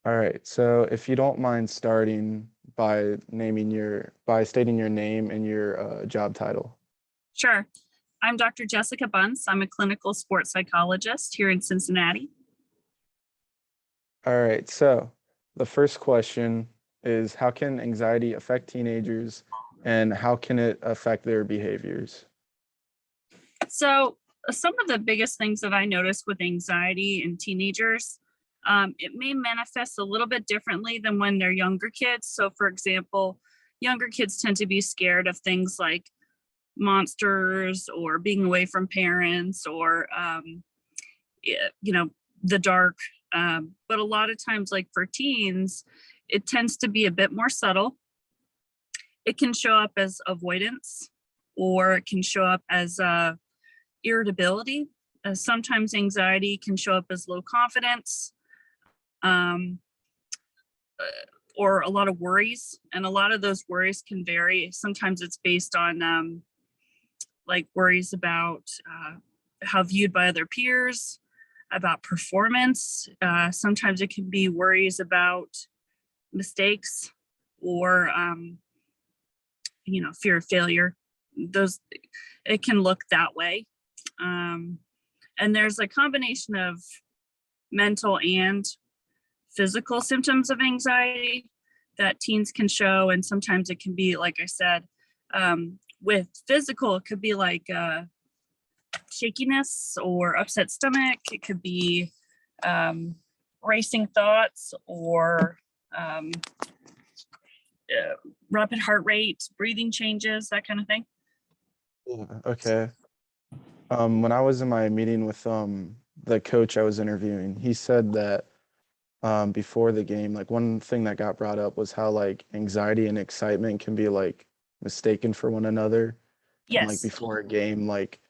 All right. So if you don't mind starting by stating your name and your job title. Sure. I'm Dr. Jessica Bunce. I'm a clinical sports psychologist here in Cincinnati. All right. So the first question is, how can anxiety affect teenagers and how can it affect their behaviors? So, some of the biggest things that I notice with anxiety in teenagers, it may manifest a little bit differently than when they're younger kids. So, for example, younger kids tend to be scared of things like monsters or being away from parents or, you know, the dark. But a lot of times, like for teens, it tends to be a bit more subtle. It can show up as avoidance or it can show up as irritability. Sometimes anxiety can show up as low confidence um, or a lot of worries. And a lot of those worries can vary. Sometimes it's based on like worries about how viewed by other peers, about performance. Sometimes it can be worries about mistakes or, fear of failure. Those, it can look that way. And there's a combination of mental and physical symptoms of anxiety that teens can show. And sometimes it can be, like I said, with physical, it could be like shakiness or upset stomach. It could be racing thoughts or rapid heart rate, breathing changes, that kind of thing. Yeah, okay. When I was in my meeting with the coach I was interviewing, he said that before the game, like one thing that got brought up was how like anxiety and excitement can be like mistaken for one another. And like Yes. before a game, like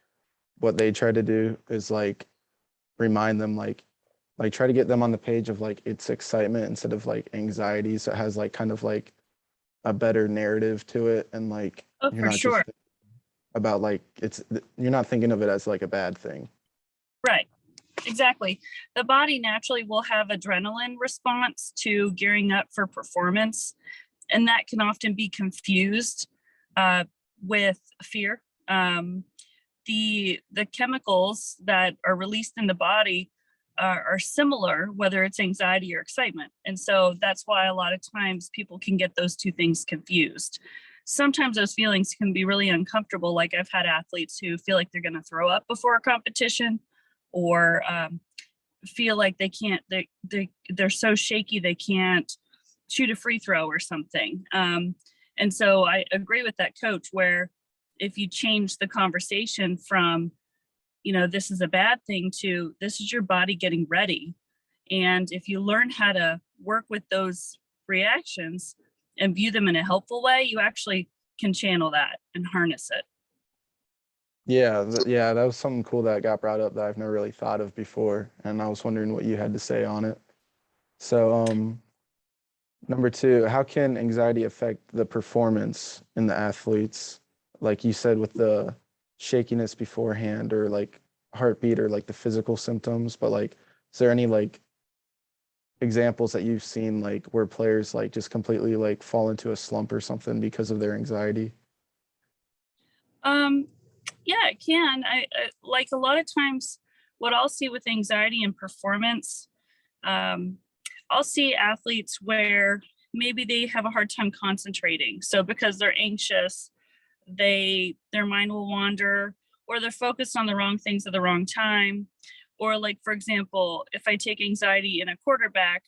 what they try to do is like remind them like try to get them on the page of like it's excitement instead of like anxiety. So it has like kind of like a better narrative to it and like Oh, you're for not just sure. about like you're not thinking of it as like a bad thing. Right. Exactly. The body naturally will have adrenaline response to gearing up for performance, and that can often be confused uh, with fear. The chemicals that are released in the body are similar, whether it's anxiety or excitement, and so that's why a lot of times people can get those two things confused. Sometimes those feelings can be really uncomfortable. Like I've had athletes who feel like they're going to throw up before a competition, or feel like they can't. They're so shaky they can't shoot a free throw or something. And so I agree with that coach where if you change the conversation from, this is a bad thing to this is your body getting ready. And if you learn how to work with those reactions and view them in a helpful way, you actually can channel that and harness it. Yeah, yeah, that was something cool that got brought up that I've never really thought of before, and I was wondering what you had to say on it. So, number two, how can anxiety affect the performance in the athletes? Like you said, with the shakiness beforehand, or like heartbeat, or like the physical symptoms. But like, is there any like examples that you've seen like where players like just completely like fall into a slump or something because of their anxiety? Um, yeah, it can. I like a lot of times what I'll see with anxiety and performance. Um, I'll see athletes where maybe they have a hard time concentrating. So because they're anxious, their mind will wander, or they're focused on the wrong things at the wrong time. Or like for example, if I take anxiety in a quarterback,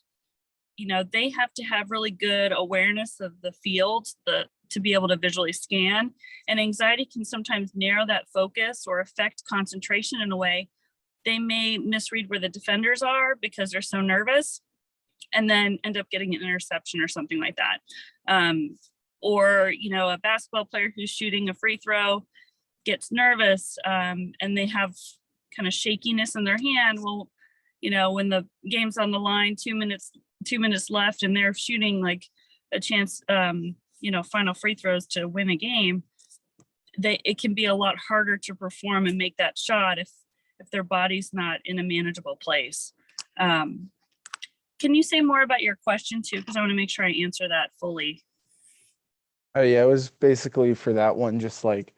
they have to have really good awareness of the field to be able to visually scan. And anxiety can sometimes narrow that focus or affect concentration in a way. They may misread where the defenders are because they're so nervous and then end up getting an interception or something like that. Or, a basketball player who's shooting a free throw gets nervous and they have kind of shakiness in their hand. Well, when the game's on the line, 2 minutes left, and they're shooting like a chance, final free throws to win a game, it can be a lot harder to perform and make that shot if their body's not in a manageable place. Can you say more about your question too? Because I want to make sure I answer that fully. Oh yeah, it was basically for that one, just like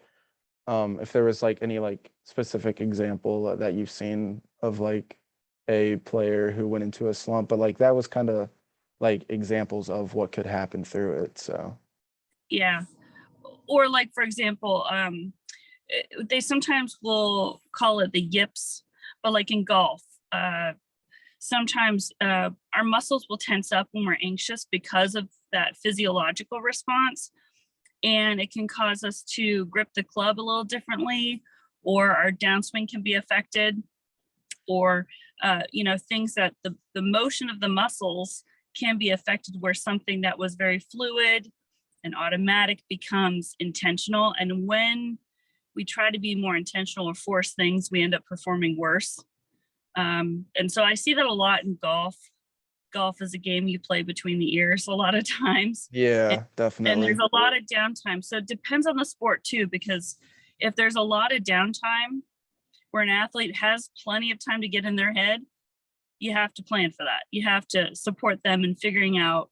if there was like any like specific example that you've seen of like a player who went into a slump, but like that was kind of like examples of what could happen through it. So Yeah. Or like, for example, they sometimes will call it the yips, but like in golf, sometimes our muscles will tense up when we're anxious because of that physiological response. And it can cause us to grip the club a little differently, or our downswing can be affected, or things that the motion of the muscles can be affected, where something that was very fluid and automatic becomes intentional. And when we try to be more intentional or force things, we end up performing worse. And so I see that a lot in golf. Golf is a game you play between the ears a lot of times. yeah, And there's definitely. a lot of downtime. So it depends on the sport too, because if there's a lot of downtime where an athlete has plenty of time to get in their head, you have to plan for that. You have to support them in figuring out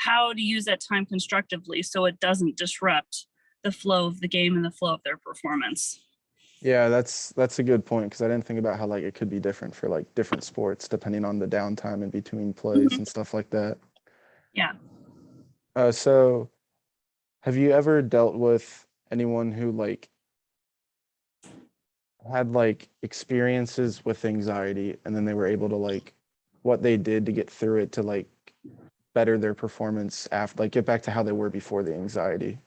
how to use that time constructively so it doesn't disrupt the flow of the game and the flow of their performance. Yeah, that's a good point because I didn't think about how like it could be different for like different sports depending on the downtime in between plays Mhm. and stuff like that. Yeah. So have you ever dealt with anyone who like had like experiences with anxiety and then they were able to like what they did to get through it to like better their performance after like get back to how they were before the anxiety?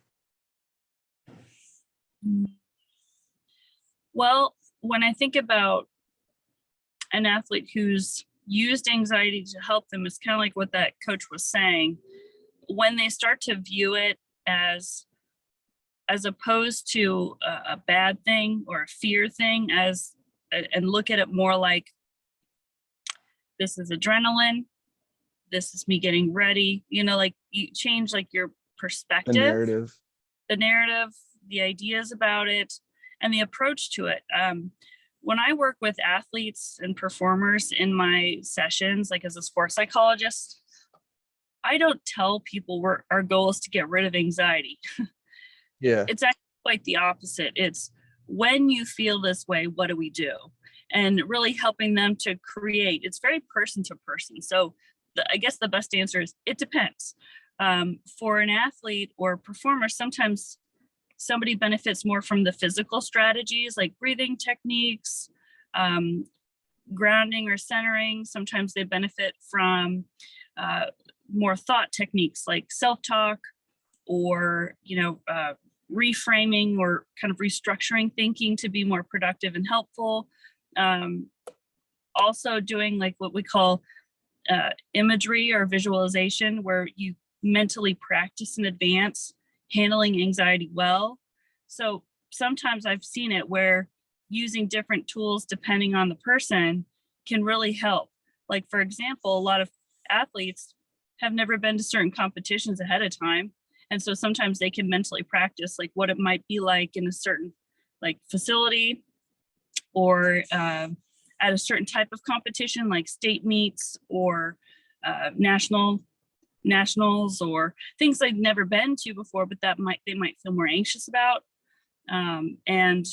Well, when I think about an athlete who's used anxiety to help them, it's kind of like what that coach was saying. When they start to view it as opposed to a bad thing or a fear thing, as and look at it more like, this is adrenaline, this is me getting ready, like you change like your The perspective, narrative. the narrative, the ideas about it, and the approach to it. When I work with athletes and performers in my sessions, like as a sports psychologist, I don't tell people our goal is to get rid of anxiety. Yeah. It's actually quite the opposite. It's, when you feel this way, what do we do? And really helping them to create. It's very person to person. So I guess the best answer is it depends. For an athlete or performer, sometimes somebody benefits more from the physical strategies like breathing techniques, grounding or centering. Sometimes they benefit from more thought techniques like self-talk, or reframing or kind of restructuring thinking to be more productive and helpful. Also doing like what we call imagery or visualization, where you mentally practice in advance handling anxiety well. So sometimes I've seen it where using different tools depending on the person can really help. Like, for example, a lot of athletes have never been to certain competitions ahead of time. And so sometimes they can mentally practice like what it might be like in a certain like facility, or at a certain type of competition like state meets, or nationals, or things they've never been to before, but they might feel more anxious about, and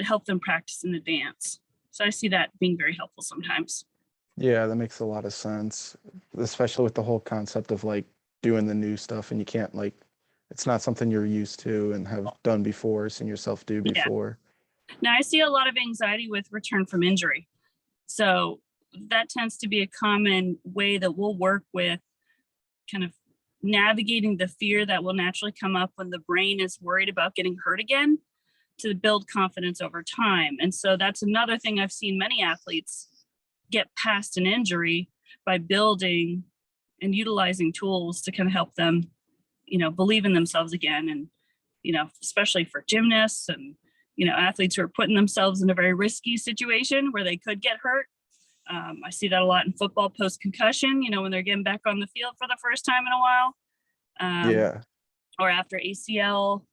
help them practice in advance. So I see that being very helpful sometimes. Yeah, that makes a lot of sense, especially with the whole concept of like doing the new stuff and you can't like it's not something you're used to and have done before, seen yourself do Yeah. before. Now I see a lot of anxiety with return from injury. So that tends to be a common way that we'll work with kind of navigating the fear that will naturally come up when the brain is worried about getting hurt again, to build confidence over time. And so that's another thing I've seen many athletes get past an injury by building and utilizing tools to kind of help them, believe in themselves again. And, especially for gymnasts and, athletes who are putting themselves in a very risky situation where they could get hurt. I see that a lot in football post-concussion, when they're getting back on the field for the first time in a while, Yeah. or after ACL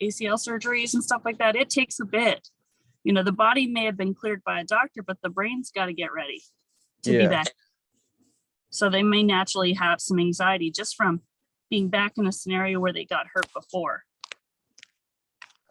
surgeries and stuff like that. It takes a bit. The body may have been cleared by a doctor, but the brain's got to get ready to be Yeah. back. So they may naturally have some anxiety just from being back in a scenario where they got hurt before.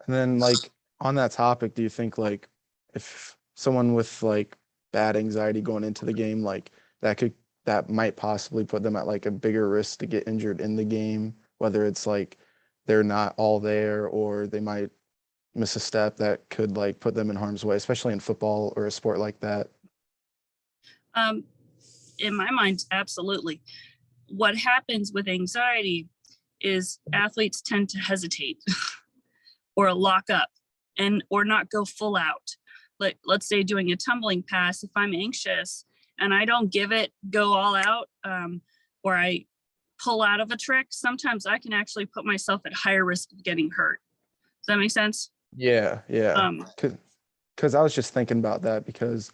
And then like on that topic, do you think like if someone with like bad anxiety going into the game, like that might possibly put them at like a bigger risk to get injured in the game, whether it's like they're not all there or they might miss a step that could like put them in harm's way, especially in football or a sport like that? In my mind, absolutely. What happens with anxiety is athletes tend to hesitate or lock up or not go full out. Like, let's say doing a tumbling pass, if I'm anxious and I don't go all out, or I pull out of a trick, sometimes I can actually put myself at higher risk of getting hurt. Does that make sense? Yeah, yeah. Because I was just thinking about that because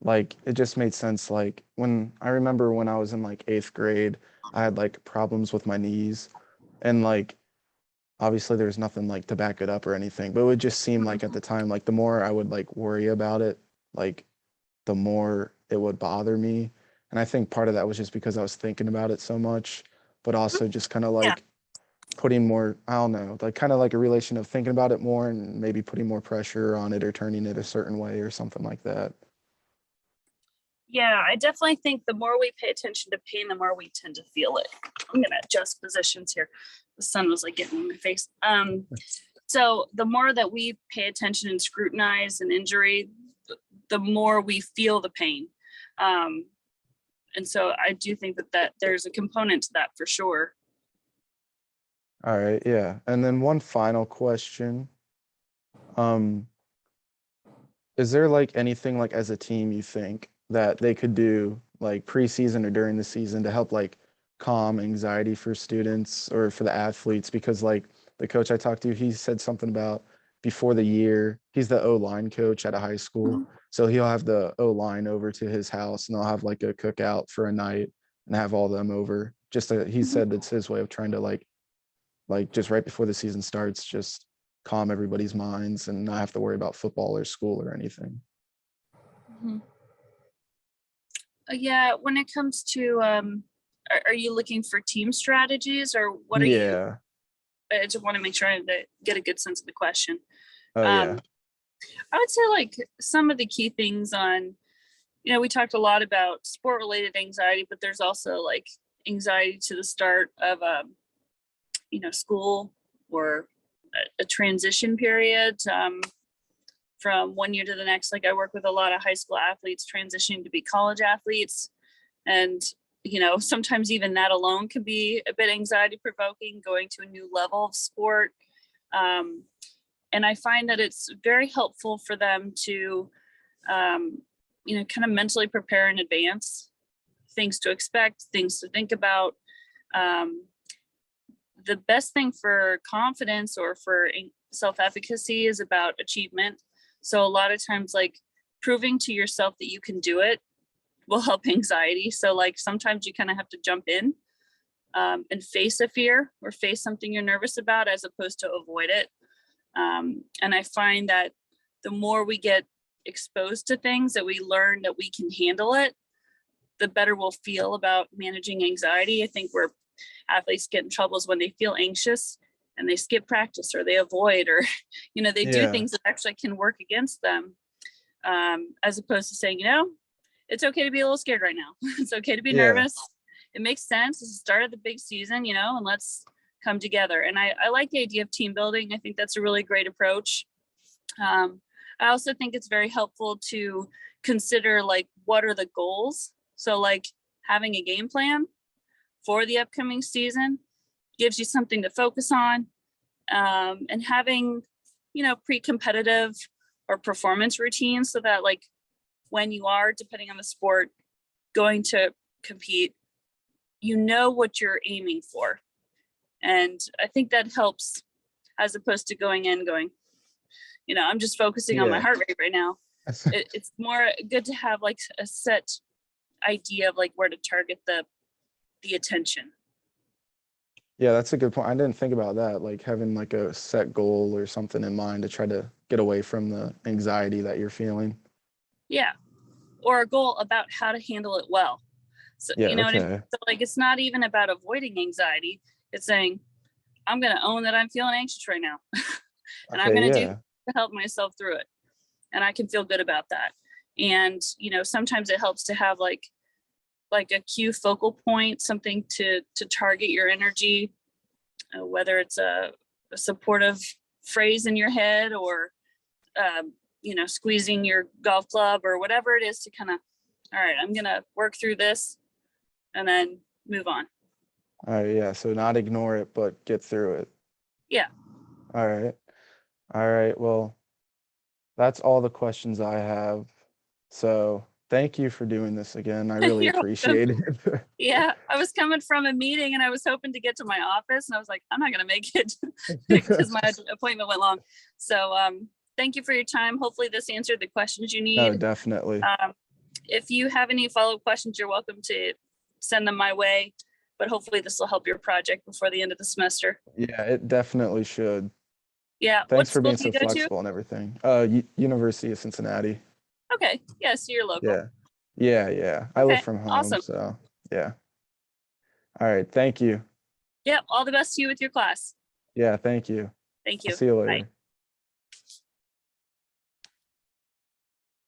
like it just made sense. Like when I remember when I was in like eighth grade, I had like problems with my knees, and like obviously there's nothing like to back it up or anything, but it would just seem like at the time, like the more I would like worry about it, like the more it would bother me. And I think part of that was just because I was thinking about it so much, but also just kind of Yeah. like putting more, I don't know, like kind of like a relation of thinking about it more and maybe putting more pressure on it or turning it a certain way or something like that. Yeah, I definitely think the more we pay attention to pain, the more we tend to feel it. I'm gonna adjust positions here. The sun was like getting in my face. So the more that we pay attention and scrutinize an injury, the more we feel the pain. And so I do think that there's a component to that for sure. All right, yeah. And then one final question. Um, is there like anything like as a team you think that they could do like preseason or during the season to help like calm anxiety for students or for the athletes? Because like the coach I talked to, he said something about before the year, he's the O-line coach at a high school. So he'll have the O-line over to his house and they'll have like a cookout for a night and have all them over. He said it's his way of trying to like just right before the season starts, just calm everybody's minds and not have to worry about football or school or anything. Mhm. Yeah, when it comes to, are you looking for team strategies or what are you? Yeah. I just want to make sure I get a good sense of the question. Oh yeah. Um, I would say like some of the key things on, we talked a lot about sport related anxiety, but there's also like anxiety to the start of school or a transition period, from one year to the next. Like I work with a lot of high school athletes transitioning to be college athletes. And, sometimes even that alone can be a bit anxiety provoking, going to a new level of sport. And I find that it's very helpful for them to, kind of mentally prepare in advance, things to expect, things to think about. The best thing for confidence or for self-efficacy is about achievement. So a lot of times, like proving to yourself that you can do it will help anxiety. So like sometimes you kind of have to jump in, and face a fear or face something you're nervous about as opposed to avoid it. And I find that the more we get exposed to things that we learn that we can handle it, the better we'll feel about managing anxiety. I think where athletes get in trouble is when they feel anxious and they skip practice or they avoid or, they do Yeah. things that actually can work against them, as opposed to saying, it's okay to be a little scared right now. It's okay to be Yeah. nervous. It makes sense. It's the start of the big season, and let's come together. And I like the idea of team building. I think that's a really great approach. I also think it's very helpful to consider like what are the goals. So like having a game plan for the upcoming season gives you something to focus on, and having pre-competitive or performance routines so that like when you are, depending on the sport, going to compete, what you're aiming for. And I think that helps as opposed to going in going, I'm just focusing on my Yeah. heart rate right now. It's more good to have like a set idea of like where to target the attention. Yeah, that's a good point. I didn't think about that, like having like a set goal or something in mind to try to get away from the anxiety that you're feeling. Yeah. Or a goal about how to handle it well. So, Yeah, you know what I mean? okay. So like, it's not even about avoiding anxiety. It's saying, I'm going to own that I'm feeling anxious right now. And I'm Okay, going to do yeah. to help myself through it. And I can feel good about that. And, you know, sometimes it helps to have like a cue focal point, something to target your energy, whether it's a supportive phrase in your head or, you know, squeezing your golf club or whatever it is to kind of, all right, I'm going to work through this and then move on. All right, yeah. So not ignore it, but get through it. Yeah. All right. All right. Well, that's all the questions I have. So thank you for doing this again. I really You're welcome. appreciate it. Yeah. I was coming from a meeting and I was hoping to get to my office and I was like, I'm not going to make it because my appointment went long. So, thank you for your time. Hopefully this answered the questions you No, need. definitely. If you have any follow-up questions, you're welcome to send them my way, but hopefully this will help your project before the end of the semester. Yeah, it definitely should. Yeah. What Thanks for school being do you so go to? flexible and everything. University of Cincinnati. Okay. Yeah. So you're local. Yeah. Yeah, yeah. I live Okay. from home, Awesome. so yeah. All right. Thank you. Yep. All the best to you with your class. Yeah, thank you. Thank I'll you. see you Bye. later.